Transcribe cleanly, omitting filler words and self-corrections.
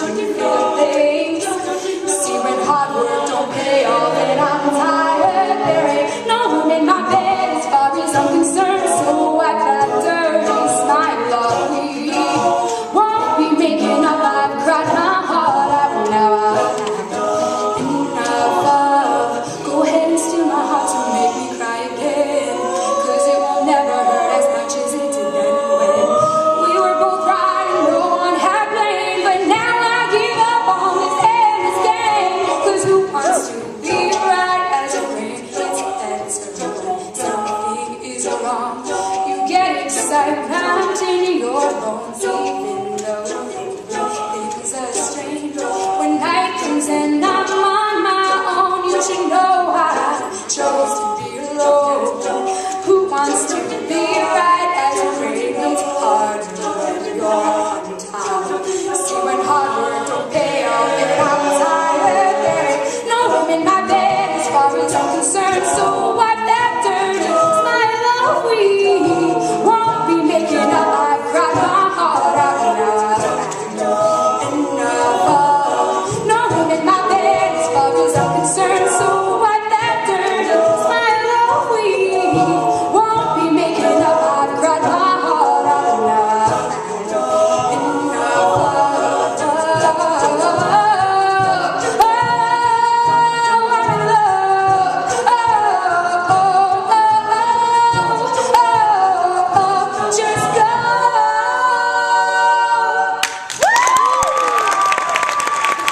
to feel things. See, when hard work don't pay off and I'm tired, there ain't no room in my bed as far as I'm concerned. So wipe that dirty smile off me. Won't be making up, I've cried my heart out. Now I've had enough of. Go ahead and steal my heart to make me cry again, 'cause it will never hurt as much as it did then when we were both right and no one had blame. But now I give up on this endless game, 'cause who wants to be right as a brain gets better when something is wrong? You get excited in your bones, even though things are strange. When night comes and I'm on my own, you should know I chose to be alone. Who wants to be right as a brain gets harder when you're on top? See, when hard work don't pay off and I'm tired, there ain't no room in my bed as far as I'm concerned. So why